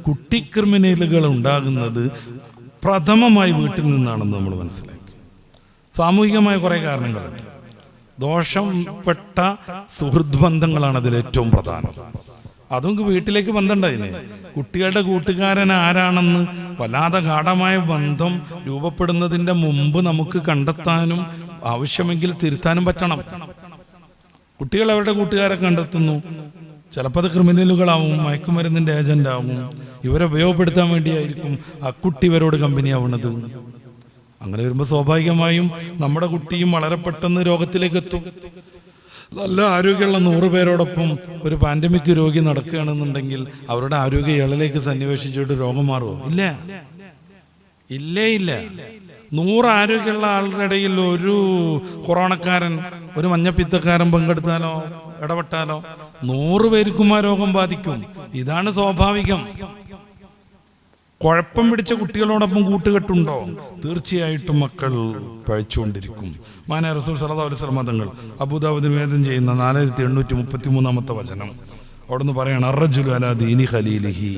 കുട്ടി ക്രിമിനലുകൾ ഉണ്ടാകുന്നത് പ്രഥമമായി വീട്ടിൽ നിന്നാണെന്ന് നമ്മൾ മനസ്സിലാക്കി. സാമൂഹികമായ കുറേ കാരണങ്ങളുണ്ട്. ദോഷപ്പെട്ട സുഹൃത്ത് ബന്ധങ്ങളാണ് അതിൽ ഏറ്റവും പ്രധാനം. അതും വീട്ടിലേക്ക് ബന്ധമുണ്ടായില്ലേ. കുട്ടികളുടെ കൂട്ടുകാരൻ ആരാണെന്ന് വല്ലാതെ ഗാഢമായ ബന്ധം രൂപപ്പെടുന്നതിൻ്റെ മുമ്പ് നമുക്ക് കണ്ടെത്താനും ആവശ്യമെങ്കിൽ തിരുത്താനും പറ്റണം. കുട്ടികൾ അവരുടെ കൂട്ടുകാരെ കണ്ടെത്തുന്നു. ചിലപ്പോൾ അത് ക്രിമിനലുകളാവും, മയക്കുമരുന്നിൻ്റെ ഏജന്റ് ആവും. ഇവരെ ഉപയോഗപ്പെടുത്താൻ വേണ്ടിയായിരിക്കും ആ കുട്ടി ഇവരോട് കമ്പനി ആവുന്നത്. അങ്ങനെ വരുമ്പോൾ സ്വാഭാവികമായും നമ്മുടെ കുട്ടിയും വളരെ പെട്ടെന്ന് രോഗത്തിലേക്ക് എത്തും. നല്ല ആരോഗ്യമുള്ള 100 പേരോടൊപ്പം ഒരു പാൻഡമിക് രോഗി നടക്കുകയാണെന്നുണ്ടെങ്കിൽ അവരുടെ ആരോഗ്യ ഇളലേക്ക് സന്നിവേശിച്ചിട്ട് രോഗം മാറുമോ? ഇല്ല. 100 ആരോഗ്യമുള്ള ആളുടെ ഇടയിൽ ഒരു കൊറോണക്കാരൻ, ഒരു മഞ്ഞപ്പിത്തക്കാരൻ പങ്കെടുത്താലോ ഇടപെട്ടാലോ 100 പേർക്കും ആ രോഗം ബാധിക്കും. ഇതാണ് സ്വാഭാവികം. കുഴപ്പം പിടിച്ച കുട്ടികളോടൊപ്പം കൂട്ടുകെട്ടുണ്ടോ? തീർച്ചയായിട്ടും മക്കൾ പഴിച്ചുകൊണ്ടിരിക്കും. മാന റസൂൽ സല്ലല്ലാഹു അലൈഹി വസല്ലം തങ്ങൾ അബൂദാവൂദിൽ നിവേദനം ചെയ്യുന്ന 4833 വചനം അവിടുന്ന് പറയാണ്, അർറജുലു അലാ ദീനി ഖലീലിഹി.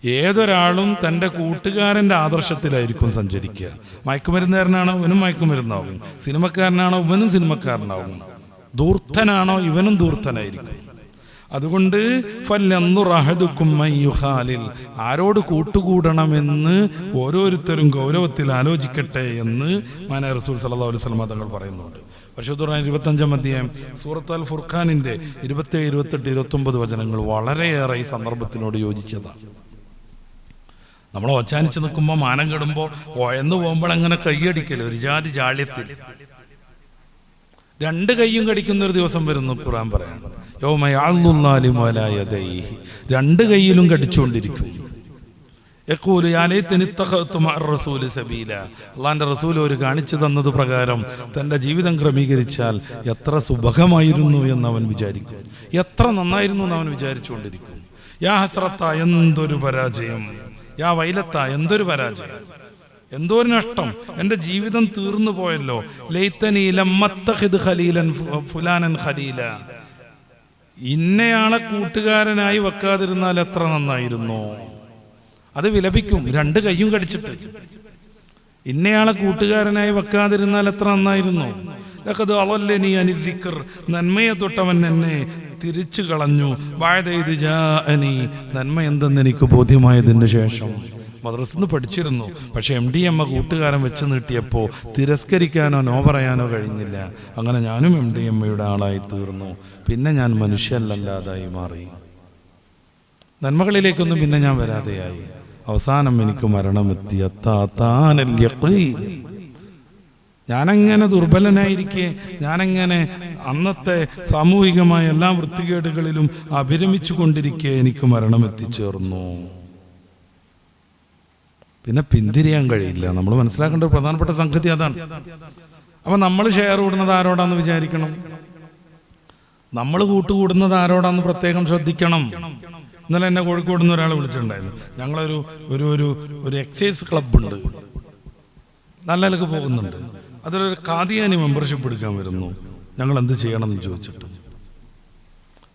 ഏതൊരാളും തൻ്റെ കൂട്ടുകാരൻ്റെ ആദർശത്തിലായിരിക്കും സഞ്ചരിക്കുക. മയക്കുമരുന്നുകാരനാണോ ഇവനും മയക്കുമരുന്നാവും, സിനിമക്കാരനാണോ ഇവനും സിനിമക്കാരനാവും, ധൂർത്തനാണോ ഇവനും ധൂർത്തനായിരിക്കും. അതുകൊണ്ട് ആരോട് കൂട്ടുകൂടണമെന്ന് ഓരോരുത്തരും ഗൗരവത്തിൽ ആലോചിക്കട്ടെ എന്ന് മാന റസൂൽ സല്ലല്ലാഹു അലൈഹി വസല്ലം തങ്ങൾ പറയുന്നുണ്ട്. പരിശുദ്ധ ഖുർആൻ 25-ാം അധ്യായം സൂറത്ത് അൽ ഫുർഖാനിന്റെ 27, 28, 29 വചനങ്ങൾ വളരെയേറെ ഈ സന്ദർഭത്തിനോട് യോജിച്ചതാണ്. നമ്മൾ ഒച്ചാനിച്ച് നിൽക്കുമ്പോൾ, മാനം കെടുമ്പോൾ, എന്ന് പോകുമ്പോൾ അങ്ങനെ കൈയടിക്കല് ഒരു ജാതി ജാള്യത്തിൽ 2 കൈയും കടിക്കുന്ന ഒരു ദിവസം വരുന്നു. ഖുർആൻ പറയാണ്, 2 കൈയിലും കടിച്ചുകൊണ്ടിരിക്കും. അള്ളാന്റെ റസൂൽ ഒരു കാണിച്ചു തന്നത് പ്രകാരം തൻ്റെ ജീവിതം ക്രമീകരിച്ചാൽ എത്ര സുഭഗമായിരുന്നു എന്ന് അവൻ വിചാരിക്കും, എത്ര നന്നായിരുന്നു എന്ന് അവൻ വിചാരിച്ചുകൊണ്ടിരിക്കും. യാ ഹസ്രത്ത, എന്തൊരു പരാജയം! യാ വൈലത്ത, എന്തൊരു പരാജയം! എന്തോ ഒരു നഷ്ടം! എൻ്റെ ജീവിതം തീർന്നു പോയല്ലോ. ലൈതനി ലമ്മത്തഖിദ് ഖലീലൻ ഫുലാനൻ ഖലീല. ഇന്നയാളെ കൂട്ടുകാരനായി വെക്കാതിരുന്നാൽ എത്ര നന്നായിരുന്നു. അത് വിലപിക്കും 2 കൈയും കടിച്ചിട്ട്. ഇന്നയാളെ കൂട്ടുകാരനായി വെക്കാതിരുന്നാൽ എത്ര നന്നായിരുന്നു. ലഖദ് അളല്ലനി അനി ദിക്ർ. നന്മയെ തൊട്ടവൻ എന്നെ തിരിച്ചു കളഞ്ഞു. ബഅദ ഇദ് ജാഅനി. നന്മ എന്തെന്ന് എനിക്ക് ബോധ്യമായതിന് ശേഷം. മദ്രസന്ന് പഠിച്ചിരുന്നു, പക്ഷെ MDMA കൂട്ടുകാരൻ വെച്ച് നീട്ടിയപ്പോൾ തിരസ്കരിക്കാനോ നോ പറയാനോ കഴിഞ്ഞില്ല. അങ്ങനെ ഞാനും MDMAയുടെ ആളായി തീർന്നു. പിന്നെ ഞാൻ മനുഷ്യനല്ലാതായി മാറി. നന്മകളിലേക്കൊന്നും പിന്നെ ഞാൻ വരാതെയായി. അവസാനം എനിക്ക് മരണമെത്തി. ഞാനങ്ങനെ ദുർബലനായിരിക്കെ, ഞാനങ്ങനെ അന്നത്തെ സാമൂഹികമായ എല്ലാ വൃത്തികേടുകളിലും അഭിരമിച്ചു കൊണ്ടിരിക്കെ എനിക്ക് മരണം എത്തിച്ചേർന്നു. പിന്നെ പിന്തിരിയാൻ കഴിയില്ല. നമ്മൾ മനസ്സിലാക്കേണ്ട ഒരു പ്രധാനപ്പെട്ട സംഗതി അതാണ്. അപ്പൊ നമ്മൾ ഷെയർ കൂടുന്നത് ആരോടാന്ന് വിചാരിക്കണം, നമ്മൾ കൂട്ടുകൂടുന്നത് ആരോടാന്ന് പ്രത്യേകം ശ്രദ്ധിക്കണം. ഇന്നലെ എന്നെ കോഴിക്കോട് നിന്ന് ഒരാൾ വിളിച്ചിട്ടുണ്ടായിരുന്നു. ഞങ്ങളൊരു ഒരു ഒരു ഒരു എക്സൈസ് ക്ലബ്ബുണ്ട്, നല്ല നിലക്ക് പോകുന്നുണ്ട്. അതിലൊരു ഖാദിയാനി മെമ്പർഷിപ്പ് എടുക്കാൻ വരുന്നു. ഞങ്ങൾ എന്ത് ചെയ്യണം എന്ന് ചോദിച്ചിട്ട്,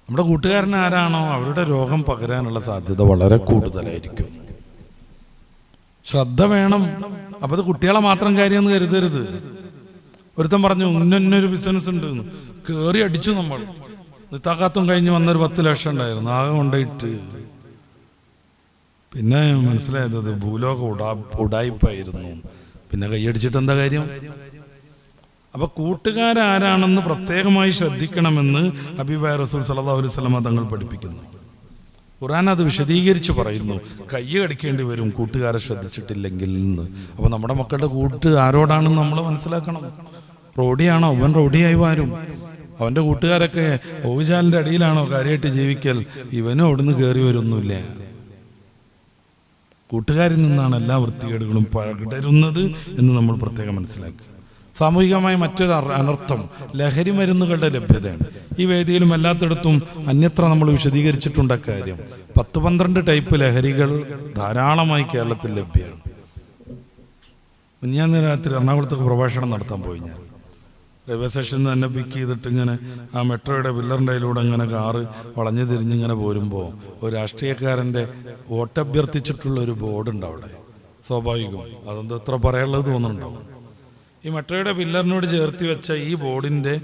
നമ്മുടെ കൂട്ടുകാരൻ ആരാണോ അവരുടെ രോഗം പകരാനുള്ള സാധ്യത വളരെ കൂടുതലായിരിക്കും. ശ്രദ്ധ വേണം. അപ്പൊ അത് കുട്ടികളെ മാത്രം കാര്യമെന്ന് കരുതരുത്. ഒരുത്തൻ പറഞ്ഞു, ഇന്നൊരു ബിസിനസ് ഉണ്ട്, കേറി അടിച്ചു. നമ്മൾ നിത്താക്കാത്തും കഴിഞ്ഞ് വന്നൊരു 10 ലക്ഷം ഉണ്ടായിരുന്നു, ആകെ കൊണ്ടുപോയിട്ട്. പിന്നെ മനസ്സിലായത് അത് ഭൂലോക ഉടായ്പായിരുന്നു. പിന്നെ കൈയടിച്ചിട്ട് എന്താ കാര്യം? അപ്പൊ കൂട്ടുകാരാരാണെന്ന് പ്രത്യേകമായി ശ്രദ്ധിക്കണമെന്ന് ഹബീബായ റസൂൽ സല്ലല്ലാഹു അലൈഹി വസല്ലം തങ്ങൾ പഠിപ്പിക്കുന്നു. ഖുർആൻ അത് വിശദീകരിച്ച് പറയുന്നു. കൈ കടിക്കേണ്ടി വരും കൂട്ടുകാരെ ശ്രദ്ധിച്ചിട്ടില്ലെങ്കിൽ എന്ന്. അപ്പൊ നമ്മുടെ മക്കളുടെ കൂട്ട് ആരോടാണെന്ന് നമ്മൾ മനസ്സിലാക്കണം. റോഡിയാണോ അവൻ റോഡിയായി വാരും. അവന്റെ കൂട്ടുകാരൊക്കെ ഓവിചാലിന്റെ അടിയിലാണോ കാര്യമായിട്ട് ജീവിക്കൽ, ഇവനും അവിടുന്ന് കയറി വരുന്നില്ല. കൂട്ടുകാരിൽ നിന്നാണ് എല്ലാ വൃത്തികേടുകളും പകരുന്നത് എന്ന് നമ്മൾ പ്രത്യേകം മനസ്സിലാക്കുക. സാമൂഹികമായ മറ്റൊരു അനർത്ഥം ലഹരി മരുന്നുകളുടെ ലഭ്യതയാണ്. ഈ വേദിയിലും എല്ലാത്തിടത്തും അന്യത്ര നമ്മൾ വിശദീകരിച്ചിട്ടുണ്ട് കാര്യം. 10-12 ടൈപ്പ് ലഹരികൾ ധാരാളമായി കേരളത്തിൽ ലഭ്യമാണ്. ഞാൻ രാത്രി എറണാകുളത്തൊക്കെ പ്രഭാഷണം നടത്താൻ പോയി. ഞാൻ റെയിൽവേ സ്റ്റേഷനിൽ നിന്ന് തന്നെ പിക്ക് ചെയ്തിട്ട് ഇങ്ങനെ ആ മെട്രോയുടെ പില്ലറിൻ്റെ അതിലൂടെ ഇങ്ങനെ കാറ് വളഞ്ഞു തിരിഞ്ഞിങ്ങനെ പോരുമ്പോൾ ഒരു രാഷ്ട്രീയക്കാരൻ്റെ വോട്ടഭ്യർത്ഥിച്ചിട്ടുള്ള ഒരു ബോർഡുണ്ട് അവിടെ. സ്വാഭാവികം അതെന്താ എത്ര പറയാനുള്ളത് തോന്നുന്നുണ്ടാവും. ഈ മെട്രോയുടെ പില്ലറിനോട് ചേർത്തി വെച്ച ഈ ബോർഡിൻ്റെ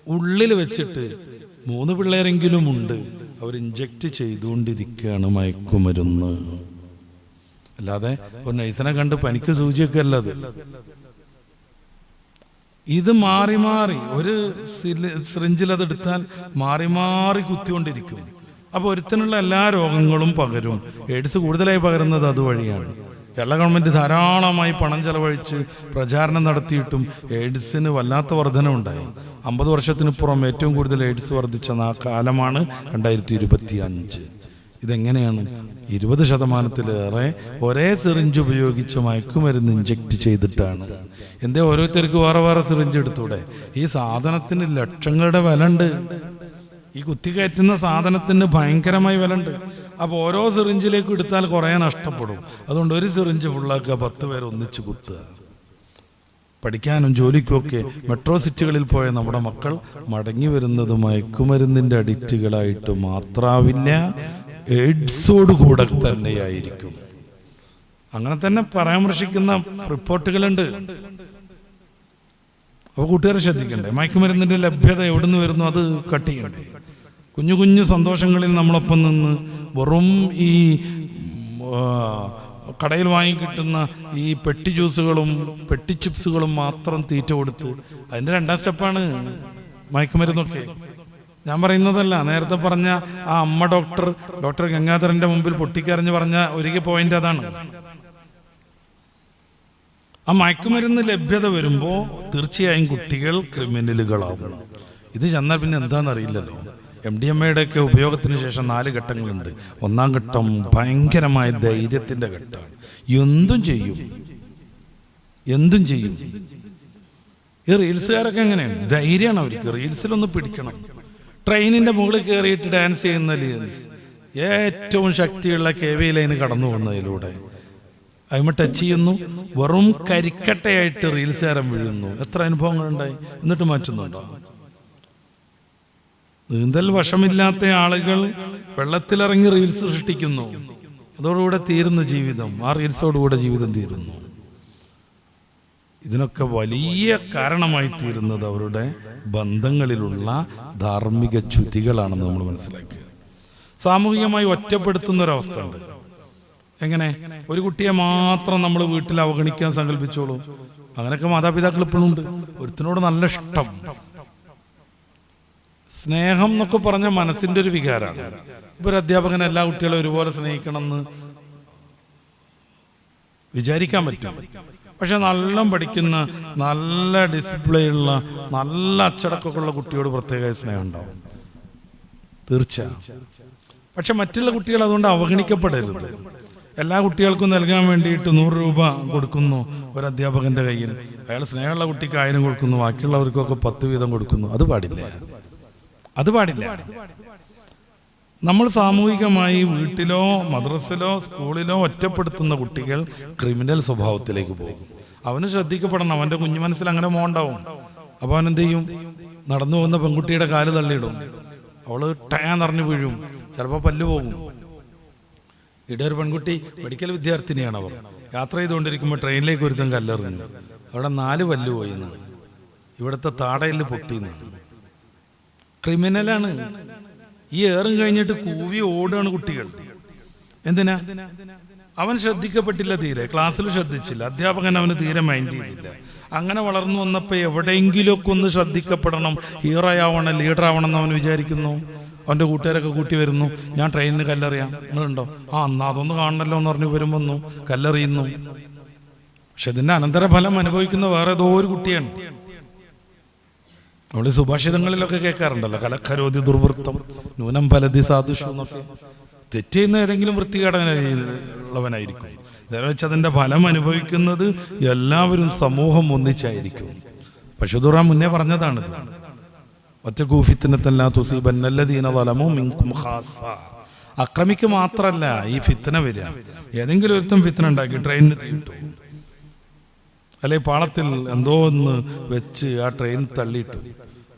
ഉള്ളിൽ വെച്ചിട്ട് 3 പിള്ളേരെങ്കിലും ഉണ്ട്, അവർ ഇഞ്ചക്ട് ചെയ്തുകൊണ്ടിരിക്കുകയാണ് മയക്കുമരുന്ന്. അല്ലാതെ ഒരു നൈസനെ കണ്ട് പനിക്ക് സൂചിയൊക്കെ അല്ലത്. ഇത് മാറി മാറി ഒരു സിറിഞ്ചിൽ അതെടുത്താൽ മാറി മാറി കുത്തിക്കൊണ്ടിരിക്കും. അപ്പോൾ ഒരുത്തനുള്ള എല്ലാ രോഗങ്ങളും പകരും. എയ്ഡ്സ് കൂടുതലായി പകരുന്നത് അതുവഴിയാണ്. കേരള ഗവൺമെൻറ് ധാരാളമായി പണം ചെലവഴിച്ച് പ്രചാരണം നടത്തിയിട്ടും എയ്ഡ്സിന് വല്ലാത്ത വർധനവുണ്ടായി. 50 വർഷത്തിനിപ്പുറം ഏറ്റവും കൂടുതൽ എയ്ഡ്സ് വർദ്ധിച്ച കാലമാണ് 2025. ഇതെങ്ങനെയാണ്? 20% ഒരേ സിറിഞ്ച് ഉപയോഗിച്ച് മയക്കുമരുന്ന് ഇഞ്ചക്ട് ചെയ്തിട്ടാണ്. എന്തേ ഓരോരുത്തർക്ക് വേറെ വേറെ സിറിഞ്ച് എടുത്തൂടെ? ഈ സാധനത്തിന് ലക്ഷങ്ങളുടെ വില ഉണ്ട്. ഈ കുത്തിക്കയറ്റുന്ന സാധനത്തിന് ഭയങ്കരമായി വില ഉണ്ട്. അപ്പോൾ ഓരോ സിറിഞ്ചിലേക്ക് എടുത്താൽ കുറേ നഷ്ടപ്പെടും. അതുകൊണ്ട് ഒരു സിറിഞ്ച് ഫുള്ളാക്കുക, 10 പേർ ഒന്നിച്ച് കുത്തുക. പഠിക്കാനും ജോലിക്കുമൊക്കെ മെട്രോ സിറ്റികളിൽ പോയ നമ്മുടെ മക്കൾ മടങ്ങി വരുന്നത് മയക്കുമരുന്നിൻ്റെ അഡിക്റ്റുകളായിട്ട് മാത്രാവില്ല, എയ്ഡ്സോടുകൂടെ തന്നെയായിരിക്കും. അങ്ങനെ തന്നെ പരാമർശിക്കുന്ന റിപ്പോർട്ടുകളുണ്ട്. അപ്പോൾ കൂട്ടുകാരെ ശ്രദ്ധിക്കണ്ടേ, മയക്കുമരുന്നിൻ്റെ ലഭ്യത എവിടെ നിന്ന് വരുന്നു അത് കട്ട് ചെയ്യണ്ടേ. കുഞ്ഞു കുഞ്ഞു സന്തോഷങ്ങളിൽ നമ്മളൊപ്പം നിന്ന് വെറും ഈ കടയിൽ വാങ്ങിക്കിട്ടുന്ന ഈ പെട്ടി ജ്യൂസുകളും പെട്ടി ചിപ്സുകളും മാത്രം തീറ്റ കൊടുത്ത് അതിൻ്റെ 2ാം സ്റ്റെപ്പാണ് മയക്കുമരുന്നൊക്കെ. ഞാൻ പറയുന്നതല്ല, നേരത്തെ പറഞ്ഞ ആ അമ്മ ഡോക്ടർ ഗംഗാധരന്റെ മുമ്പിൽ പൊട്ടിക്കരഞ്ഞ് പറഞ്ഞ ഒരിക്കൽ പോയിന്റ് അതാണ്. ആ മയക്കുമരുന്ന് ലഭ്യത വരുമ്പോൾ തീർച്ചയായും കുട്ടികൾ ക്രിമിനലുകളാവണം. ഇത് ചെന്നാൽ പിന്നെ എന്താണെന്നറിയില്ലല്ലോ. MDMA ഒക്കെ ഉപയോഗത്തിന് ശേഷം 4 ഘട്ടങ്ങളുണ്ട്. 1-ാം ഘട്ടം ഭയങ്കരമായ ധൈര്യത്തിൻ്റെ ഘട്ടമാണ്. എന്തും ചെയ്യും. ഈ റീൽസുകാരൊക്കെ എങ്ങനെയാണ്? ധൈര്യമാണ് അവർക്ക്. റീൽസിലൊന്ന് പിടിക്കണം. ട്രെയിനിൻ്റെ മുകളിൽ കയറിയിട്ട് ഡാൻസ് ചെയ്യുന്ന ഏറ്റവും ശക്തിയുള്ള KV ലൈന് കടന്നു പോകുന്നതിലൂടെ അതിമ ടച്ച് ചെയ്യുന്നു. വെറും കരിക്കട്ടയായിട്ട് റീൽസുകാരൻ വീഴുന്നു. എത്ര അനുഭവങ്ങളുണ്ടായി. എന്നിട്ട് മാറ്റുന്നുണ്ടോ? നീന്തൽ വശമില്ലാത്ത ആളുകൾ വെള്ളത്തിലിറങ്ങി റീൽസ് സൃഷ്ടിക്കുന്നു. അതോടുകൂടെ തീരുന്ന ജീവിതം, ആ റീൽസോടുകൂടെ ജീവിതം തീരുന്നു. ഇതിനൊക്കെ വലിയ കാരണമായി തീരുന്നത് അവരുടെ ബന്ധങ്ങളിലുള്ള ധാർമ്മിക ച്യുതികളാണെന്ന് നമ്മൾ മനസ്സിലാക്കുക. സാമൂഹികമായി ഒറ്റപ്പെടുത്തുന്ന ഒരവസ്ഥ ഉണ്ട്. എങ്ങനെ? ഒരു കുട്ടിയെ മാത്രം നമ്മൾ വീട്ടിൽ അവഗണിക്കാൻ സങ്കല്പിച്ചോളൂ. അങ്ങനെയൊക്കെ മാതാപിതാക്കൾ ഇപ്പോഴും ഉണ്ട്. ഒരുത്തിനോട് നല്ല ഇഷ്ടം, സ്നേഹം എന്നൊക്കെ പറഞ്ഞ മനസ്സിന്റെ ഒരു വികാരമാണ്. ഇപ്പൊ ഒരു അധ്യാപകൻ എല്ലാ കുട്ടികളെ ഒരുപോലെ സ്നേഹിക്കണമെന്ന് വിചാരിക്കാൻ പറ്റും. പക്ഷെ നല്ല പഠിക്കുന്ന, നല്ല ഡിസിപ്ലിൻ ഉള്ള, നല്ല അച്ചടക്കമൊക്കെ ഉള്ള കുട്ടിയോട് പ്രത്യേക സ്നേഹം ഉണ്ടാവും, തീർച്ചയായും. പക്ഷെ മറ്റുള്ള കുട്ടികൾ അതുകൊണ്ട് അവഗണിക്കപ്പെടരുത്. എല്ലാ കുട്ടികൾക്കും നൽകാൻ വേണ്ടിയിട്ട് 100 രൂപ കൊടുക്കുന്നു ഒരു അധ്യാപകന്റെ കയ്യിൽ. അയാൾ സ്നേഹമുള്ള കുട്ടിക്ക് 1000 കൊടുക്കുന്നു, ബാക്കിയുള്ളവർക്കൊക്കെ 10 വീതം കൊടുക്കുന്നു. അത് പാടില്ല. നമ്മൾ സാമൂഹികമായി വീട്ടിലോ മദ്രസയിലോ സ്കൂളിലോ ഒറ്റപ്പെടുത്തുന്ന കുട്ടികൾ ക്രിമിനൽ സ്വഭാവത്തിലേക്ക് പോകും. അവന് ശ്രദ്ധിക്കപ്പെടണം. അവന്റെ കുഞ്ഞു മനസ്സിൽ അങ്ങനെ മോണ്ടാവും. അപ്പോൾ അവനെന്ത് ചെയ്യും? നടന്നു പോകുന്ന പെൺകുട്ടിയുടെ കാല് തള്ളിയിടും. അവള് ടയാന്നറിഞ്ഞു വീഴും, ചിലപ്പോൾ പല്ല് പോകും. ഇവിടെ ഒരു പെൺകുട്ടി മെഡിക്കൽ വിദ്യാർത്ഥിനിയാണ്. അവർ യാത്ര ചെയ്തുകൊണ്ടിരിക്കുമ്പോൾ ട്രെയിനിലേക്ക് ഒരുത്തൻ കല്ലെറിഞ്ഞു. അവിടെ 4 പല്ല് പോയിന്ന്, ഇവിടുത്തെ താടയിൽ പൊട്ടിന്ന്. ക്രിമിനലാണ്. ഈ ഏറും കഴിഞ്ഞിട്ട് കൂവി ഓടുകയാണ് കുട്ടികൾ. എന്തിനാ? അവൻ ശ്രദ്ധിക്കപ്പെട്ടില്ല, തീരെ ക്ലാസ്സിൽ ശ്രദ്ധിച്ചില്ല, അധ്യാപകൻ അവന് തീരെ മൈൻഡ് ചെയ്തില്ല. അങ്ങനെ വളർന്നു വന്നപ്പോൾ എവിടെയെങ്കിലുമൊക്കെ ഒന്ന് ശ്രദ്ധിക്കപ്പെടണം, ഹീറോ ആവണം, ലീഡർ ആവണം എന്ന് അവൻ വിചാരിക്കുന്നു. അവൻ്റെ കൂട്ടുകാരൊക്കെ കൂട്ടി വരുന്നു, ഞാൻ ട്രെയിനിന് കല്ലെറിയാം, നിങ്ങളുണ്ടോ? എന്നാ അതൊന്ന് കാണണല്ലോ എന്ന് പറഞ്ഞ് വരുമ്പോൾ കല്ലെറിയുന്നു. പക്ഷെ ഇതിൻ്റെ അനന്തരഫലം അനുഭവിക്കുന്ന വേറെ ഏതോ ഒരു കുട്ടിയാണ്. നമ്മൾ സുഭാഷിതങ്ങളിലൊക്കെ കേൾക്കാറുണ്ടല്ലോ, കലക്കരോധി ദുർവൃത്തം ന്യൂനം ഫലതി സാധുഷു എന്നൊക്കെ. തെറ്റ് ചെയ്യുന്ന ഏതെങ്കിലും വൃത്തികേടനുള്ളവനായിരിക്കും. നേരെ വെച്ച് അതിൻ്റെ ഫലം അനുഭവിക്കുന്നത് എല്ലാവരും, സമൂഹം ഒന്നിച്ചായിരിക്കും. പശുദുറ മുന്നേ പറഞ്ഞതാണിത്. അക്രമിക്ക് മാത്രല്ല ഈ ഫിത്തന വരിക. ഏതെങ്കിലും ഒരുത്തം ഫിത്തന ഉണ്ടാക്കി ട്രെയിനിന് തീട്ടു, അല്ലെ പാളത്തിൽ എന്തോ ഒന്ന് വെച്ച് ആ ട്രെയിൻ തള്ളിയിട്ടു.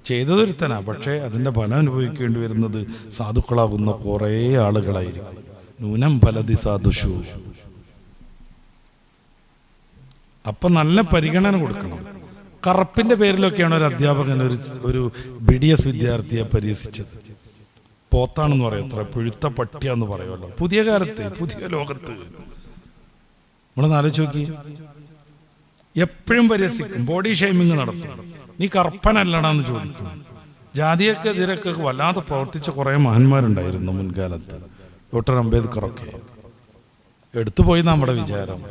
ചെയ്തതൊരുത്തനാ, പക്ഷേ അതിൻ്റെ ഫലം അനുഭവിക്കേണ്ടി വരുന്നത് സാധുക്കളാകുന്ന കുറേ ആളുകളായിരിക്കും. നൂനം ഫലതി സാധുഷു. അപ്പം നല്ല പരിഗണന കൊടുക്കണം. കറുപ്പിൻ്റെ പേരിലൊക്കെയാണ് ഒരു അധ്യാപകൻ ഒരു BDS വിദ്യാർത്ഥിയെ പരിഹസിച്ചത്. പോത്താണെന്ന് പറയും, അത്ര പുഴുത്ത പട്ടിയാന്ന് പറയുമല്ലോ. പുതിയ കാലത്ത്, പുതിയ ലോകത്ത് നമ്മളൊന്ന് ആലോചിച്ച് നോക്കി. എപ്പോഴും പരിഹസിക്കും, ബോഡി ഷെയ്മിങ് നടത്തും. നീ കറുപ്പനല്ലടാന്ന് ചോദിക്കും. ജാതിയൊക്കെതിരൊക്കെ വല്ലാതെ പ്രവർത്തിച്ച കുറേ മഹാന്മാരുണ്ടായിരുന്നു മുൻകാലത്ത്. ഡോക്ടർ അംബേദ്കറൊക്കെ എടുത്തുപോയി നമ്മുടെ വിചാരം.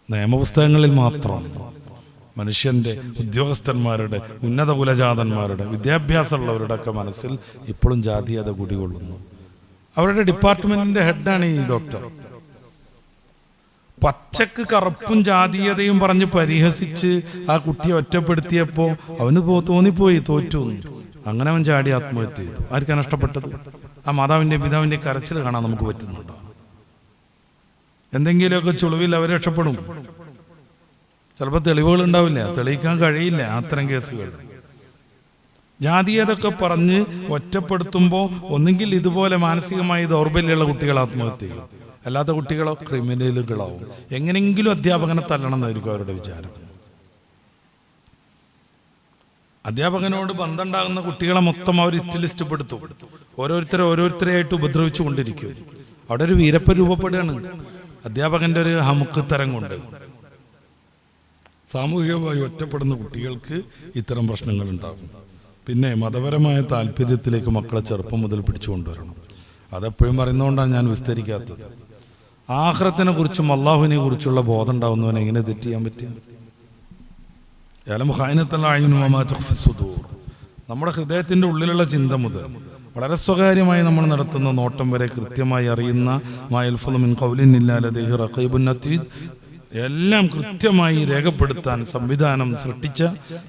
നിയമപുസ്തകങ്ങളിൽ മാത്രം മനുഷ്യൻ്റെ ഉദ്യോഗസ്ഥന്മാരുടെ, ഉന്നത കുലജാതന്മാരുടെ, വിദ്യാഭ്യാസമുള്ളവരുടെ ഒക്കെ മനസ്സിൽ ഇപ്പോഴും ജാതീയത കുടികൊള്ളുന്നു. അവരുടെ ഡിപ്പാർട്ട്മെന്റിന്റെ ഹെഡാണ് ഈ ഡോക്ടർ. പച്ചക്ക് കറുപ്പും ജാതീയതയും പറഞ്ഞ് പരിഹസിച്ച് ആ കുട്ടിയെ ഒറ്റപ്പെടുത്തിയപ്പോൾ അവന് തോന്നിപ്പോയി തോറ്റു. അങ്ങനെ അവൻ ചാടി ആത്മഹത്യ ചെയ്തു. ആർക്കാണ് നഷ്ടപ്പെട്ടത്? ആ മാതാവിൻ്റെ പിതാവിൻ്റെ കരച്ചിൽ കാണാൻ നമുക്ക് പറ്റുന്നുണ്ടോ? എന്തെങ്കിലുമൊക്കെ ചുളിവിൽ അവർ രക്ഷപ്പെടും. ചിലപ്പോൾ തെളിവുകൾ ഉണ്ടാവില്ല, തെളിയിക്കാൻ കഴിയില്ല അത്തരം കേസുകൾ. ജാതീയതൊക്കെ പറഞ്ഞ് ഒറ്റപ്പെടുത്തുമ്പോൾ ഒന്നെങ്കിൽ ഇതുപോലെ മാനസികമായി ദൗർബല്യമുള്ള കുട്ടികൾ ആത്മഹത്യ ചെയ്യും, അല്ലാത്ത കുട്ടികളോ ക്രിമിനലുകളാവും. എങ്ങനെങ്കിലും അധ്യാപകനെ തല്ലണം എന്നായിരിക്കും അവരുടെ വിചാരം. അധ്യാപകനോട് ബന്ധമുണ്ടാകുന്ന കുട്ടികളെ മൊത്തം അവർ ലിസ്റ്റപ്പെടുത്തും. ഓരോരുത്തരെയായിട്ട് ഉപദ്രവിച്ചു കൊണ്ടിരിക്കും. അവിടെ ഒരു വീരപ്പ രൂപപ്പെടുകയാണ് അധ്യാപകന്റെ ഒരു ഹമുക്ക് തരം കൊണ്ട്. സാമൂഹികമായി ഒറ്റപ്പെടുന്ന കുട്ടികൾക്ക് ഇത്തരം പ്രശ്നങ്ങൾ ഉണ്ടാകും. പിന്നെ മതപരമായ താല്പര്യത്തിലേക്ക് മക്കളെ ചെറുപ്പം മുതൽ പിടിച്ചുകൊണ്ടുവരണം. അതെപ്പോഴും പറയുന്നതുകൊണ്ടാണ് ഞാൻ വിസ്തരിക്കാത്തത്. ആഖിറത്തിനെ കുറിച്ചും അള്ളാഹുവിനെ കുറിച്ചുള്ള ബോധം ഉണ്ടാവുന്നവനെ എങ്ങനെ തെറ്റ് ചെയ്യാൻ പറ്റുക? നമ്മുടെ ഹൃദയത്തിൻ്റെ ഉള്ളിലുള്ള ചിന്ത മുതൽ വളരെ സ്വകാര്യമായി നമ്മൾ നടത്തുന്ന നോട്ടം വരെ കൃത്യമായി അറിയുന്ന എല്ലാം കൃത്യമായി രേഖപ്പെടുത്താൻ സംവിധാനം സൃഷ്ടിച്ച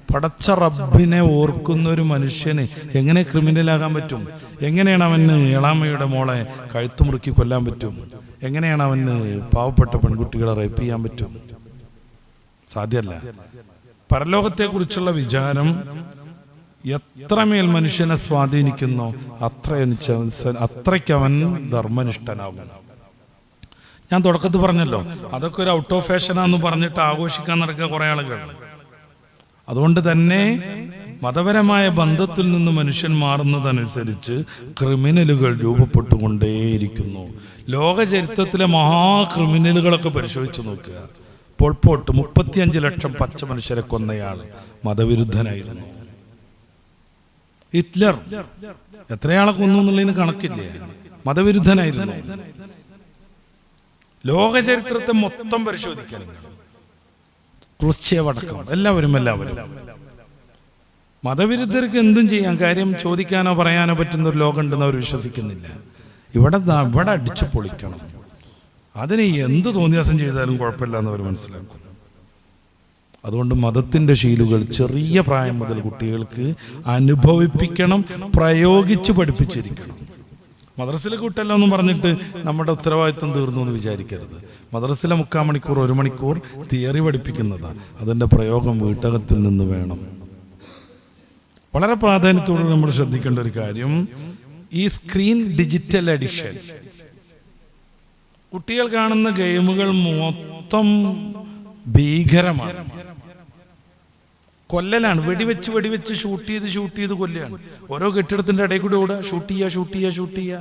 പടച്ച റബ്ബിനെ ഓർക്കുന്ന ഒരു മനുഷ്യന് എങ്ങനെ ക്രിമിനലാകാൻ പറ്റും? എങ്ങനെയാണ് അവന് എളാമയുടെ മോളെ കഴുത്തുമുറുക്കി കൊല്ലാൻ പറ്റും? എങ്ങനെയാണ് അവന് പാവപ്പെട്ട പെൺകുട്ടികളെ റേപ്പ് ചെയ്യാൻ പറ്റും? സാധ്യമല്ല. പരലോകത്തെക്കുറിച്ചുള്ള വിചാരം എത്രമേൽ മനുഷ്യനെ സ്വാധീനിക്കുന്നോ അത്രയ്ക്കവൻ ധർമ്മനിഷ്ഠനാകും. ഞാൻ തുടക്കത്തിൽ പറഞ്ഞല്ലോ, അതൊക്കെ ഒരു ഔട്ട് ഓഫ് ഫാഷനാന്ന് പറഞ്ഞിട്ട് ആഘോഷിക്കാൻ നടക്കുക കുറേ ആളുകൾ. അതുകൊണ്ട് തന്നെ മതപരമായ ബന്ധത്തിൽ നിന്ന് മനുഷ്യൻ മാറുന്നതനുസരിച്ച് ക്രിമിനലുകൾ രൂപപ്പെട്ടുകൊണ്ടേയിരിക്കുന്നു. ലോക ചരിത്രത്തിലെ മഹാ ക്രിമിനലുകളൊക്കെ പരിശോധിച്ച് നോക്കുക. പോൾപോട്ട് 35 ലക്ഷം പച്ച മനുഷ്യരെ കൊന്നയാൾ മതവിരുദ്ധനായിരുന്നു. ഹിറ്റ്ലർ എത്രയാളെ കൊന്നു എന്നുള്ളതിന് കണക്കില്ലേ, മതവിരുദ്ധനായിരുന്നു. ലോക ചരിത്രത്തെ മൊത്തം പരിശോധിക്കാൻ, ക്രൂസ്ചേവ് അടക്കം എല്ലാവരും മതവിരുദ്ധർക്ക് എന്തും ചെയ്യാം. കാര്യം ചോദിക്കാനോ പറയാനോ പറ്റുന്ന ഒരു ലോകം ഉണ്ടെന്ന് അവർ വിശ്വസിക്കുന്നില്ല. ഇവിടെ അടിച്ചു പൊളിക്കണം. അതിന് എന്ത് തോന്നിയാസം ചെയ്താലും കുഴപ്പമില്ല എന്ന് അവർ മനസ്സിലാക്കും. അതുകൊണ്ട് മതത്തിൻ്റെ ശീലുകൾ ചെറിയ പ്രായം മുതൽ കുട്ടികൾക്ക് അനുഭവിപ്പിക്കണം, പ്രയോഗിച്ച് പഠിപ്പിച്ചിരിക്കണം. മദ്രസയിലെ കൂട്ടല്ലോ എന്നും പറഞ്ഞിട്ട് നമ്മുടെ ഉത്തരവാദിത്വം തീർന്നു എന്ന് വിചാരിക്കരുത്. മദ്രസയിലെ 3/4 മണിക്കൂർ 1 മണിക്കൂർ തിയറി പഠിപ്പിക്കുന്നതാണ്. അതിൻ്റെ പ്രയോഗം വീട്ടകത്തിൽ നിന്ന് വേണം. വളരെ പ്രാധാന്യത്തോടെ നമ്മൾ ശ്രദ്ധിക്കേണ്ട ഒരു കാര്യം, ഈ സ്ക്രീൻ ഡിജിറ്റൽ അഡിക്ഷൻ. കുട്ടികൾ കാണുന്ന ഗെയിമുകൾ മൊത്തം ഭീകരമാണ്. കൊല്ലലാണ്. വെടിവെച്ച് ഷൂട്ട് ചെയ്ത് കൊല്ലുകയാണ്. ഓരോ കെട്ടിടത്തിന്റെ ഇടയിൽ കൂടെ ഓടുക, ഷൂട്ട് ചെയ്യുക.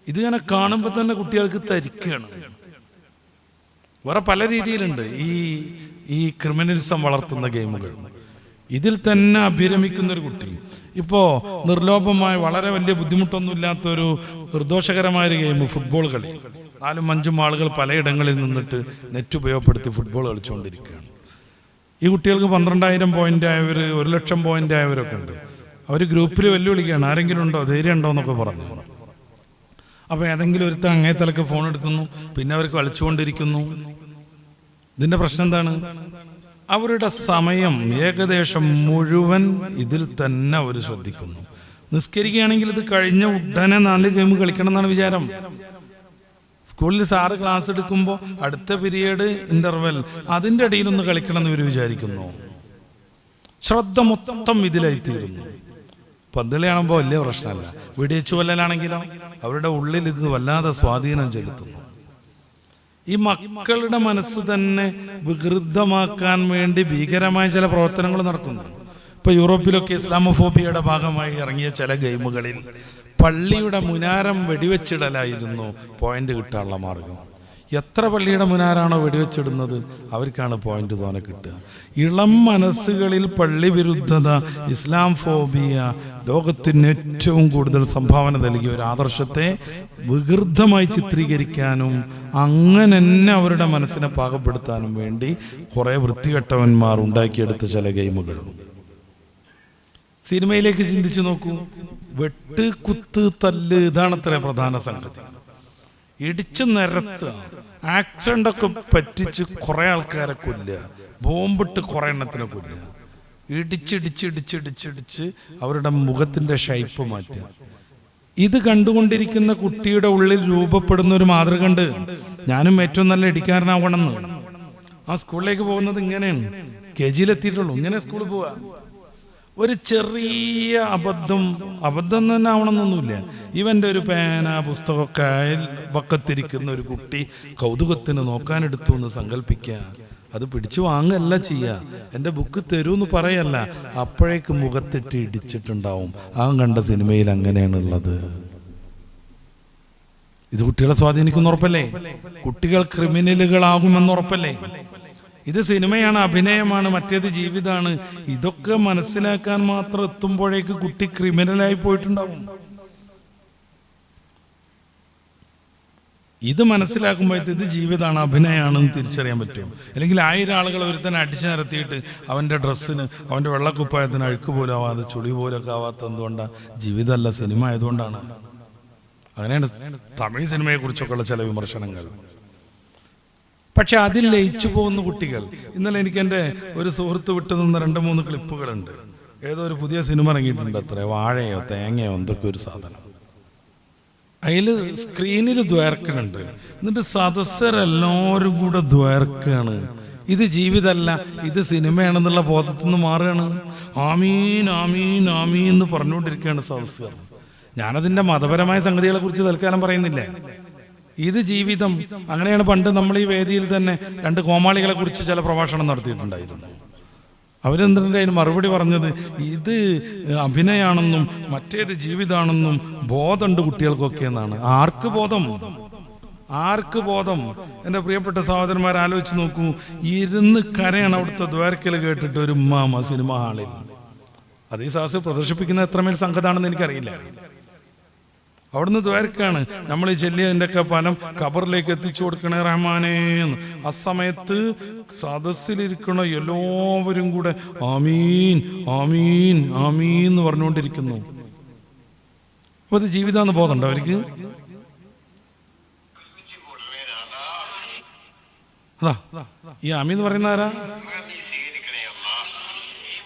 ഇതിങ്ങനെ കാണുമ്പോൾ തന്നെ കുട്ടികൾക്ക് തരിക്കുകയാണ്. വേറെ പല രീതിയിലുണ്ട് ഈ ക്രിമിനലിസം വളർത്തുന്ന ഗെയിമുകൾ. ഇതിൽ തന്നെ അഭിരമിക്കുന്നൊരു കുട്ടി ഇപ്പോൾ നിർലോഭമായ വളരെ വലിയ ബുദ്ധിമുട്ടൊന്നുമില്ലാത്തൊരു നിർദോഷകരമായൊരു ഗെയിം, ഫുട്ബോൾ കളി. 4-5 ആളുകൾ പലയിടങ്ങളിൽ നിന്നിട്ട് നെറ്റ് ഉപയോഗപ്പെടുത്തി ഫുട്ബോൾ കളിച്ചുകൊണ്ടിരിക്കുകയാണ്. ഈ കുട്ടികൾക്ക് 12,000 പോയിന്റ് ആയവർ, 1,00,000 പോയിന്റ് ആയവരൊക്കെ ഉണ്ട്. അവർ ഗ്രൂപ്പിൽ വെല്ലുവിളിക്കുകയാണ്, ആരെങ്കിലും ഉണ്ടോ, ധൈര്യം ഉണ്ടോ എന്നൊക്കെ പറഞ്ഞു. അപ്പോൾ ഏതെങ്കിലും ഒരുത്തൻ അങ്ങേ തലക്ക് ഫോൺ എടുക്കുന്നു, പിന്നെ അവർ കളിച്ചുകൊണ്ടിരിക്കുന്നു. ഇതിൻ്റെ പ്രശ്നം എന്താണ്? അവരുടെ സമയം ഏകദേശം മുഴുവൻ ഇതിൽ തന്നെ അവർ ശ്രദ്ധിക്കുന്നു. നിസ്കരിക്കുകയാണെങ്കിൽ ഇത് കഴിഞ്ഞ ഉടനെ 4 ഗെയിം കളിക്കണം എന്നാണ് വിചാരം. സ്കൂളിൽ സാറ് ക്ലാസ് എടുക്കുമ്പോൾ അടുത്ത പീരീഡ് ഇന്റർവെൽ അതിൻ്റെ ഇടയിലൊന്ന് കളിക്കണം എന്ന് ഇവർ വിചാരിക്കുന്നു. ശ്രദ്ധ മൊത്തം ഇതിലായിത്തീരുന്നു. പന്തളിയാകുമ്പോൾ വലിയ പ്രശ്നമല്ല. വെടിവെച്ചു കൊല്ലലാണെങ്കിലോ അവരുടെ ഉള്ളിൽ ഇത് വല്ലാതെ സ്വാധീനം ചെലുത്തുന്നു. ഈ മക്കളുടെ മനസ്സ് തന്നെ വികൃതമാക്കാൻ വേണ്ടി ഭീകരമായ ചില പ്രവർത്തനങ്ങൾ നടക്കുന്നു. ഇപ്പൊ യൂറോപ്പിലൊക്കെ ഇസ്ലാമോഫോബിയയുടെ ഭാഗമായി ഇറങ്ങിയ ചില ഗെയിമുകളിൽ പള്ളിയുടെ മുനാരം വെടിവെച്ചിടലായിരുന്നു പോയിന്റ് കിട്ടാനുള്ള മാർഗം. എത്ര പള്ളിയുടെ മുനാരാണോ വെടിവെച്ചിടുന്നത് അവർക്കാണ് പോയിന്റ് തോനെ കിട്ടുക. ഇളം മനസ്സുകളിൽ പള്ളി വിരുദ്ധത, ഇസ്ലാം ഫോബിയ ലോകത്തിന് ഏറ്റവും കൂടുതൽ സംഭാവന നൽകിയ ഒരു ആദർശത്തെ വികൃതമായി ചിത്രീകരിക്കാനും അങ്ങനെ തന്നെ അവരുടെ മനസ്സിനെ പാകപ്പെടുത്താനും വേണ്ടി കുറെ വൃത്തികെട്ടവന്മാർ ഉണ്ടാക്കിയെടുത്ത ചില ഗെയിമുകൾ. സിനിമയിലേക്ക് ചിന്തിച്ചു നോക്കൂ. വെട്ട്, കുത്ത്, തല്ല്, ഇതാണത്ര പ്രധാന സംഗതി. ഇടിച്ചു നിരത്തുക, ആക്സിഡന്റ് ഒക്കെ പറ്റിച്ച് കുറെ ആൾക്കാരെ കൊല്ലുക, ബോംബിട്ട് കുറെ എണ്ണത്തിനെ കൊല്ലുക, ഇടിച്ചിടിച്ചിടിച്ചിടിച്ചിടിച്ച് അവരുടെ മുഖത്തിന്റെ ഷൈപ്പ് മാറ്റുക. ഇത് കണ്ടുകൊണ്ടിരിക്കുന്ന കുട്ടിയുടെ ഉള്ളിൽ രൂപപ്പെടുന്ന ഒരു മാതൃക ഉണ്ട്. ഞാനും ഏറ്റവും നല്ല ഇടിക്കാരനാവണമെന്ന്. ആ സ്കൂളിലേക്ക് പോകുന്നത് ഇങ്ങനെയാണ്. KG എത്തിയിട്ടുള്ളൂ, ഇങ്ങനെ സ്കൂളിൽ പോവാ. ഒരു ചെറിയ അബദ്ധം തന്നെ ആവണമെന്നൊന്നുമില്ല. ഇവന്റെ ഒരു പേന, പുസ്തകമൊക്കെ പക്കത്തിരിക്കുന്ന ഒരു കുട്ടി കൗതുകത്തിന് നോക്കാനെടുത്തു എന്ന് സങ്കല്പിക്കുക. അത് പിടിച്ചു വാങ്ങല്ല ചെയ്യുക. എൻ്റെ ബുക്ക് തരൂന്ന് പറയല്ല, അപ്പോഴേക്ക് മുഖത്തിട്ട് ഇടിച്ചിട്ടുണ്ടാവും. ആ കണ്ട സിനിമയിൽ അങ്ങനെയാണുള്ളത്. ഇത് കുട്ടികളെ സ്വാധീനിക്കുന്ന ഉറപ്പല്ലേ? കുട്ടികൾ ക്രിമിനലുകളാകുമെന്ന് ഉറപ്പല്ലേ? ഇത് സിനിമയാണ്, അഭിനയമാണ്, മറ്റേത് ജീവിതമാണ്. ഇതൊക്കെ മനസ്സിലാക്കാൻ മാത്രം എത്തുമ്പോഴേക്ക് കുട്ടി ക്രിമിനലായി പോയിട്ടുണ്ടാവും. ഇത് മനസ്സിലാക്കുമ്പോൾ ഇത് ജീവിതമാണ്, അഭിനയമാണെന്ന് തിരിച്ചറിയാൻ പറ്റും. അല്ലെങ്കിൽ 1000 ആളുകൾ ഒരുത്തന്നെ അടിച്ചു നിരത്തിയിട്ട് അവൻ്റെ ഡ്രസ്സിന്, അവൻ്റെ വെള്ളക്കുപ്പായത്തിന് അഴുക്ക് പോലും ആവാതെ, ചുളി പോലൊക്കെ ആവാത്ത എന്തുകൊണ്ടാണ്? ജീവിതമല്ല, സിനിമ ആയതുകൊണ്ടാണ്. അങ്ങനെയാണ് തമിഴ് സിനിമയെ കുറിച്ചൊക്കെയുള്ള ചില വിമർശനങ്ങൾ. പക്ഷെ അതിൽ ലയിച്ചു പോകുന്ന കുട്ടികൾ. ഇന്നലെ എനിക്ക് എൻ്റെ ഒരു സുഹൃത്ത് വിട്ടു നിന്ന് 2-3 ക്ലിപ്പുകളുണ്ട്. ഏതോ ഒരു പുതിയ സിനിമ ഇറങ്ങിയിട്ടുണ്ട്, അത്ര വാഴയോ തേങ്ങയോ എന്തൊക്കെ ഒരു സാധനം. അതിൽ സ്ക്രീനിൽ ദ്വേർക്കുന്നുണ്ട്. എന്നിട്ട് സദസ്യരെല്ലാവരും കൂടെ ദ്വേർക്കാണ്. ഇത് ജീവിതമല്ല, ഇത് സിനിമയാണെന്നുള്ള ബോധത്തിൽ നിന്ന് മാറുകയാണ്. ആമീൻ ആമീൻ ആമീൻ എന്ന് പറഞ്ഞുകൊണ്ടിരിക്കുകയാണ് സദസ്യർ. ഞാനതിൻ്റെ മതപരമായ സംഗതികളെ കുറിച്ച് തൽക്കാലം പറയുന്നില്ല. ഇത് ജീവിതം. അങ്ങനെയാണ് പണ്ട് നമ്മൾ ഈ വേദിയിൽ തന്നെ 2 കോമാളികളെ കുറിച്ച് ചില പ്രഭാഷണം നടത്തിയിട്ടുണ്ടായിരുന്നു. അവരെന്തിൻ്റെ അതിന് മറുപടി പറഞ്ഞത് ഇത് അഭിനയാണെന്നും മറ്റേത് ജീവിതമാണെന്നും ബോധമുണ്ട് കുട്ടികൾക്കൊക്കെ എന്നാണ്. ആർക്ക് ബോധം? ആർക്ക് ബോധം? എൻ്റെ പ്രിയപ്പെട്ട സഹോദരന്മാർ ആലോചിച്ച് നോക്കൂ. ഇരുന്ന് കരയാണ് അവിടുത്തെ ദ്വാരക്കൽ കേട്ടിട്ട് ഒരു ഉമ്മാമ സിനിമ ഹാളിൽ. അത് ഈ സാഹസ് പ്രദർശിപ്പിക്കുന്ന എത്രമേൽ സംഘതാണെന്ന് എനിക്കറിയില്ല. അവിടുന്ന് ദ്വാരക്കാണ്. നമ്മൾ ഈ ചെല്ലിയതിൻ്റെ ഒക്കെ ഫലം ഖബറിലേക്ക് എത്തിച്ചു കൊടുക്കണേ റഹ്മാനേന്ന്. ആ സമയത്ത് സദസ്സിലിരിക്കണ എല്ലാവരും കൂടെ ആമീൻ ആമീൻ ആമീൻ എന്ന് പറഞ്ഞുകൊണ്ടിരിക്കുന്നു. അപ്പൊ അത് ജീവിതാന്ന് ബോധമുണ്ടോ അവർക്ക്? അതാ ഈ ആമീൻ എന്ന് പറയുന്ന ആരാ?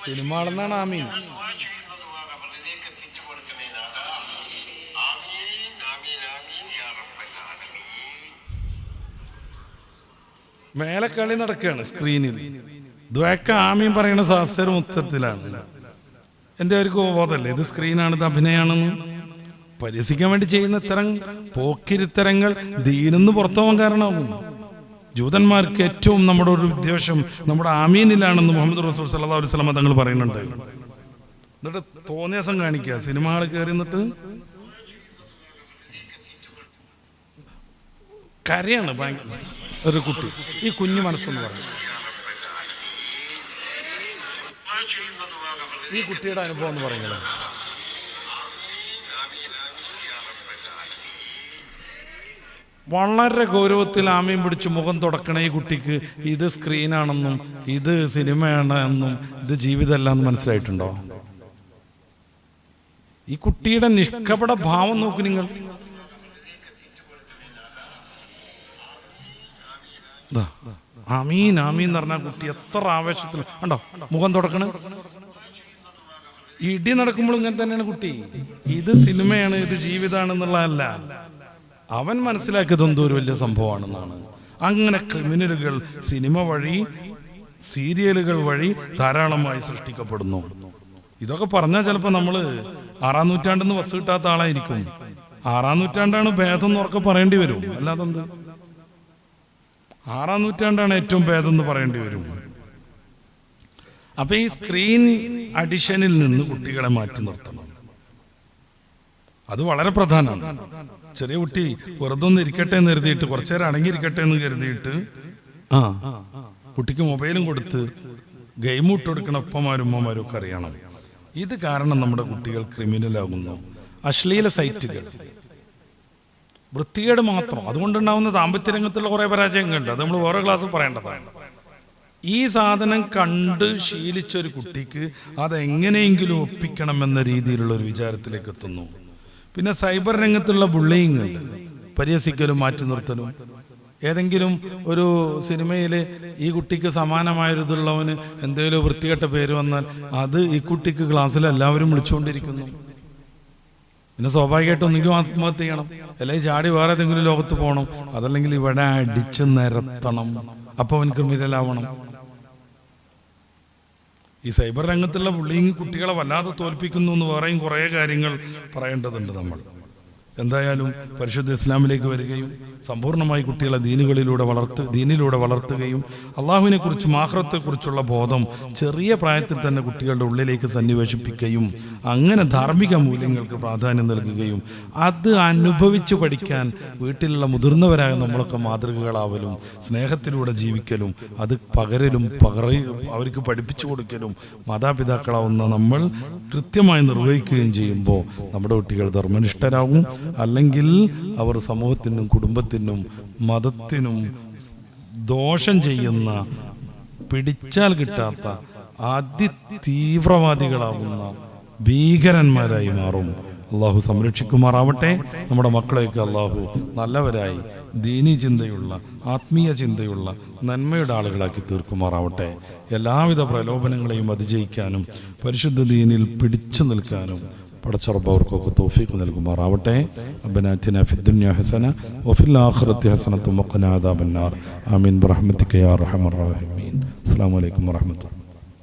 സിനിമ ആളെന്നാണ് ആമീൻ. മേലെ കളി നടക്കുകയാണ് സ്ക്രീനിൽ. ദ്വൈക്ക ആമീൻ പറയുന്ന സാസ്യർ മൊത്തത്തിലാണ്. എൻ്റെ അവർക്ക് ബോധമല്ലേ ഇത് സ്ക്രീനാണ്, ഇത് അഭിനയാണെന്ന്? പരിഹസിക്കാൻ വേണ്ടി ചെയ്യുന്ന ഇത്തരം പോക്കിരിത്തരങ്ങൾ ദീനിന്ന് പുറത്തു പോകാൻ കാരണമാകും. ജൂതന്മാർക്ക് ഏറ്റവും നമ്മുടെ ഒരു വിദ്വേഷം നമ്മുടെ ആമീനിലാണെന്ന് മുഹമ്മദ് റസൂൽ സല്ലല്ലാഹു അലൈഹി വസല്ലം തങ്ങൾ പറയുന്നുണ്ട്. എന്നിട്ട് തോന്നിയാസം കാണിക്കുക, സിനിമകൾ കയറി എന്നിട്ട് കരയാണ് ഭയങ്കര ഒരു കുട്ടി. ഈ കുഞ്ഞു മനസ്സെന്ന് പറഞ്ഞു. ഈ കുട്ടിയുടെ അനുഭവം എന്ന് പറയുന്നത് വളരെ ഗൗരവത്തിൽ ആമയും പിടിച്ച് മുഖം തുടക്കണ ഈ കുട്ടിക്ക് ഇത് സ്ക്രീനാണെന്നും ഇത് സിനിമയാണെന്നും ഇത് ജീവിതമല്ല എന്ന് മനസ്സിലായിട്ടുണ്ടോ? ഈ കുട്ടിയുടെ നിഷ്കപട ഭാവം നോക്കൂ നിങ്ങൾ. ആമീൻ ആമീൻ എന്ന് പറഞ്ഞ കുട്ടി എത്ര ആവേശത്തിൽ ഉണ്ടോ മുഖം തുടക്കണ്. ഇടി നടക്കുമ്പോൾ ഇങ്ങനെ തന്നെയാണ് കുട്ടി. ഇത് സിനിമയാണ്, ഇത് ജീവിതമാണ് എന്നുള്ളതല്ല. അവൻ മനസ്സിലാക്കിയത് എന്തോ ഒരു വലിയ സംഭവമാണെന്നാണ്. അങ്ങനെ ക്രിമിനലുകൾ സിനിമ വഴി, സീരിയലുകൾ വഴി ധാരാളമായി സൃഷ്ടിക്കപ്പെടുന്നു. ഇതൊക്കെ പറഞ്ഞാൽ ചിലപ്പോൾ നമ്മൾ 6-ാം നൂറ്റാണ്ടെന്ന് ബസ് കിട്ടാത്ത ആളായിരിക്കും. 6-ാം നൂറ്റാണ്ടാണ് ഭേദം എന്ന് ഉറക്കെ പറയേണ്ടി വരും. അല്ലാതെന്ത്, 6-ാം നൂറ്റാണ്ടാണ് ഏറ്റവും ഭേദം എന്ന് പറയേണ്ടി വരും. അപ്പൊ ഈ സ്ക്രീൻ അഡിഷനിൽ നിന്ന് കുട്ടികളെ മാറ്റി നിർത്തണം. അത് വളരെ പ്രധാനമാണ്. ചെറിയ കുട്ടി വെറുതെ ഒന്ന് ഇരിക്കട്ടെ എന്ന് കരുതിയിട്ട്, കുറച്ചേരം അടങ്ങിയിരിക്കട്ടെ എന്ന് കരുതിയിട്ട് കുട്ടിക്ക് മൊബൈലും കൊടുത്ത് ഗെയിം ഇട്ടുകൊടുക്കണ ഉപ്പമാരും ഉമ്മമാരും ഒക്കെ അറിയണം. ഇത് കാരണം നമ്മുടെ കുട്ടികൾ ക്രിമിനലാകുന്നു. അശ്ലീല സൈറ്റുകൾ, വൃത്തികേട് മാത്രം. അതുകൊണ്ടുണ്ടാവുന്ന ദാമ്പത്യ രംഗത്തുള്ള കുറെ പരാജയങ്ങളുണ്ട്. അത് നമ്മൾ വേറെ ക്ലാസ്സിൽ പറയേണ്ടതാണ്. ഈ സാധനം കണ്ട് ശീലിച്ചൊരു കുട്ടിക്ക് അതെങ്ങനെയെങ്കിലും ഒപ്പിക്കണം എന്ന രീതിയിലുള്ള ഒരു വിചാരത്തിലേക്ക് എത്തുന്നു. പിന്നെ സൈബർ രംഗത്തുള്ള ബുള്ളിയിങ് ഉണ്ട്, പരിഹസിക്കലും മാറ്റി നിർത്തലും. ഏതെങ്കിലും ഒരു സിനിമയിൽ ഈ കുട്ടിക്ക് സമാനമായൊരിതുള്ളവന് എന്തെങ്കിലും വൃത്തികെട്ട പേര് വന്നാൽ അത് ഈ കുട്ടിക്ക് ക്ലാസ്സിൽ എല്ലാവരും വിളിച്ചുകൊണ്ടിരിക്കുന്നു. പിന്നെ സ്വാഭാവികമായിട്ട് ഒന്നെങ്കിലും ആത്മഹത്യ ചെയ്യണം, അല്ലെങ്കിൽ ചാടി വേറെ ഏതെങ്കിലും ലോകത്ത് പോകണം, അതല്ലെങ്കിൽ ഇവിടെ അടിച്ച് നിരത്തണം, അപ്പോൾ അവൻ ക്രിമിനലാവണം. ഈ സൈബർ രംഗത്തുള്ള ബുള്ളിങ് കുട്ടികളെ വല്ലാതെ തോൽപ്പിക്കുന്നു എന്ന് വേറെയും കുറേ കാര്യങ്ങൾ പറയേണ്ടതുണ്ട് നമ്മൾ. എന്തായാലും പരിശുദ്ധ ഇസ്ലാമിലേക്ക് വരികയും സമ്പൂർണ്ണമായി കുട്ടികളെ ദീനിലൂടെ വളർത്തുകയും അള്ളാഹുവിനെ കുറിച്ചും ആഖിറത്തെക്കുറിച്ചുള്ള ബോധം ചെറിയ പ്രായത്തിൽ തന്നെ കുട്ടികളുടെ ഉള്ളിലേക്ക് സന്നിവേശിപ്പിക്കുകയും അങ്ങനെ ധാർമ്മിക മൂല്യങ്ങൾക്ക് പ്രാധാന്യം നൽകുകയും അത് അനുഭവിച്ച് പഠിക്കാൻ വീട്ടിലുള്ള മുതിർന്നവരായ നമ്മളൊക്കെ മാതൃകകളാവലും സ്നേഹത്തിലൂടെ ജീവിക്കലും അത് അവർക്ക് പഠിപ്പിച്ചു കൊടുക്കലും മാതാപിതാക്കളാവുന്ന നമ്മൾ കൃത്യമായി നിർവഹിക്കുകയും ചെയ്യുമ്പോൾ നമ്മുടെ കുട്ടികൾ ധർമ്മനിഷ്ഠരാകും. അല്ലെങ്കിൽ അവർ സമൂഹത്തിനും കുടുംബത്തിനും മതത്തിനും ദോഷം ചെയ്യുന്ന, പിടിച്ചാൽ കിട്ടാത്ത അതിതീവ്രവാദികളാവുന്ന ഭീകരന്മാരായി മാറും. അള്ളാഹു സംരക്ഷിക്കുമാറാവട്ടെ. നമ്മുടെ മക്കളെയൊക്കെ അള്ളാഹു നല്ലവരായി ദീനീ ചിന്തയുള്ള, ആത്മീയ ചിന്തയുള്ള, നന്മയുടെ ആളുകളാക്കി തീർക്കുമാറാവട്ടെ. എല്ലാവിധ പ്രലോഭനങ്ങളെയും അതിജയിക്കാനും പരിശുദ്ധ ദീനിൽ പിടിച്ചു നിൽക്കാനും പടച്ചറബ് അവർക്കൊക്കെ തൗഫീഖ് നൽകുമാറാവട്ടെ. റബ്ബനാ ആതിനാ ഫിദ്ദുനിയ ഹസന വഫിൽ ആഖിറതി ഹസനത്തും വഖിനാ അദാബന്നാർ. ആമീൻ ബിറഹ്മതിക യാ അർഹമർ റഹീമീൻ. അസ്സലാമു അലൈക്കും വറഹ്മത്തുള്ളാഹി.